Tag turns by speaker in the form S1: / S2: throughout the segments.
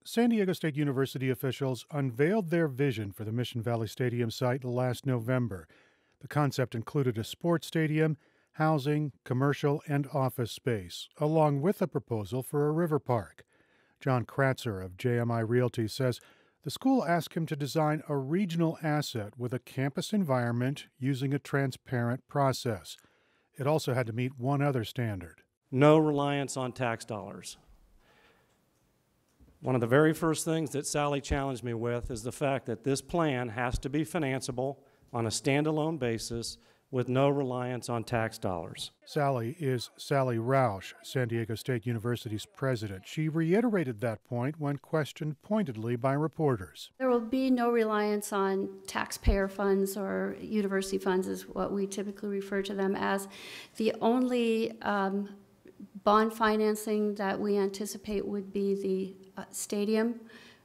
S1: San Diego State University officials unveiled their vision for the Mission Valley Stadium site last November. The concept included a sports stadium, housing, commercial, and office space, along with a proposal for a river park. John Kratzer of JMI Realty says the school asked him to design a regional asset with a campus environment using a transparent process. It also had to meet one other standard.
S2: No reliance on tax dollars. One of the very first things that Sally challenged me with is the fact that this plan has to be financeable on a standalone basis with no reliance on tax dollars.
S1: Sally is Sally Roush, San Diego State University's president. She reiterated that point when questioned pointedly by reporters.
S3: There will be no reliance on taxpayer funds, or university funds is what we typically refer to them as. The only bond financing that we anticipate would be the stadium,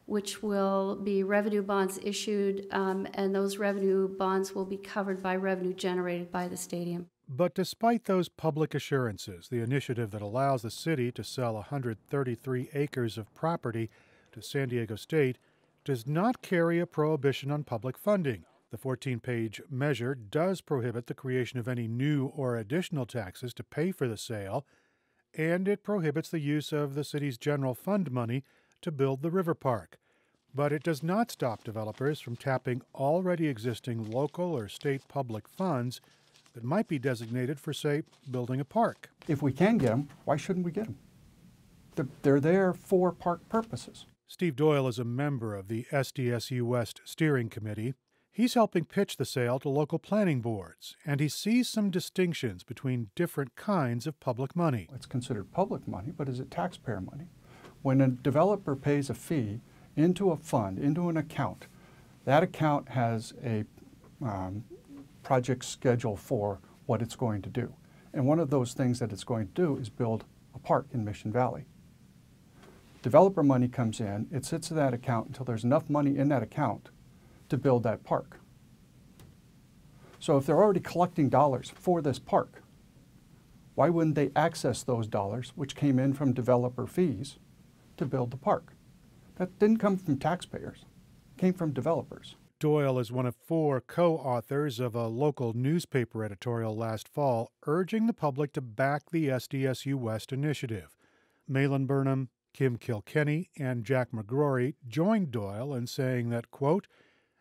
S3: which will be revenue bonds issued, and those revenue bonds will be covered by revenue generated by the stadium.
S1: But despite those public assurances, the initiative that allows the city to sell 133 acres of property to San Diego State does not carry a prohibition on public funding. The 14-page measure does prohibit the creation of any new or additional taxes to pay for the sale, and it prohibits the use of the city's general fund money to build the river park. But it does not stop developers from tapping already existing local or state public funds that might be designated for, say, building a park.
S4: If we can get them, why shouldn't we get them? They're there for park purposes.
S1: Steve Doyle is a member of the SDSU West Steering Committee. He's helping pitch the sale to local planning boards, and he sees some distinctions between different kinds of public money.
S4: It's considered public money, but is it taxpayer money? When a developer pays a fee into a fund, into an account, that account has a project schedule for what it's going to do. And one of those things that it's going to do is build a park in Mission Valley. Developer money comes in, it sits in that account until there's enough money in that account to build that park. So if they're already collecting dollars for this park, why wouldn't they access those dollars, which came in from developer fees, to build the park? That didn't come from taxpayers, it came from developers.
S1: Doyle is one of 4 co-authors of a local newspaper editorial last fall urging the public to back the SDSU West initiative. Malin Burnham, Kim Kilkenny, and Jack McGrory joined Doyle in saying that, quote,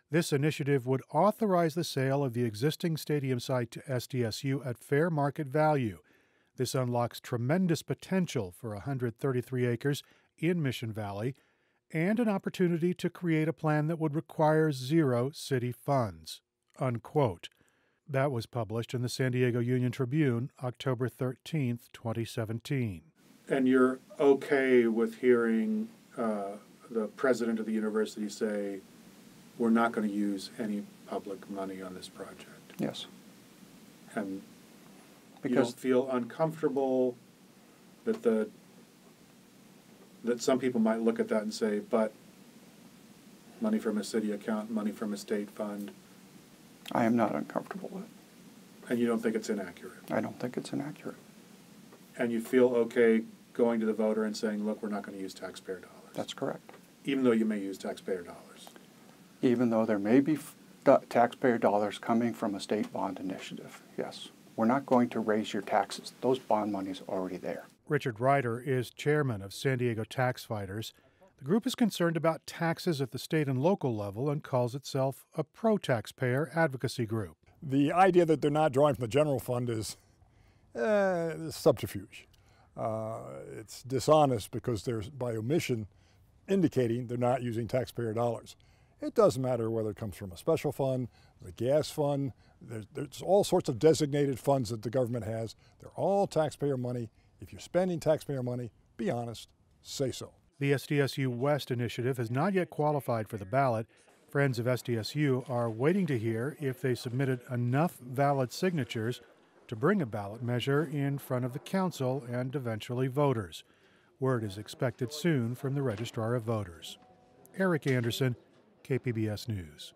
S1: this initiative would authorize the sale of the existing stadium site to SDSU at fair market value. This unlocks tremendous potential for 133 acres in Mission Valley and an opportunity to create a plan that would require zero city funds, unquote. That was published in the San Diego Union-Tribune, October 13, 2017. And you're okay with hearing the president of the university say, we're not going to use any public money on this project?
S4: Yes.
S1: And
S4: because
S1: you don't feel uncomfortable that that some people might look at that and say, but money from a city account, money from a state fund.
S4: I am not uncomfortable with it.
S1: And you don't think it's inaccurate?
S4: I don't think it's inaccurate.
S1: And you feel okay going to the voter and saying, look, we're not going to use taxpayer dollars?
S4: That's correct.
S1: Even though you may use taxpayer dollars?
S4: Even though there may be taxpayer dollars coming from a state bond initiative, yes. We're not going to raise your taxes. Those bond money's already there.
S1: Richard Ryder is chairman of San Diego Tax Fighters. The group is concerned about taxes at the state and local level and calls itself a pro-taxpayer advocacy group.
S5: The idea that they're not drawing from the general fund is subterfuge. It's dishonest because there's, by omission, indicating they're not using taxpayer dollars. It doesn't matter whether it comes from a special fund, the gas fund, there's all sorts of designated funds that the government has. They're all taxpayer money. If you're spending taxpayer money, be honest, say so.
S1: The SDSU West initiative has not yet qualified for the ballot. Friends of SDSU are waiting to hear if they submitted enough valid signatures to bring a ballot measure in front of the council and eventually voters. Word is expected soon from the Registrar of Voters. Eric Anderson, KPBS News.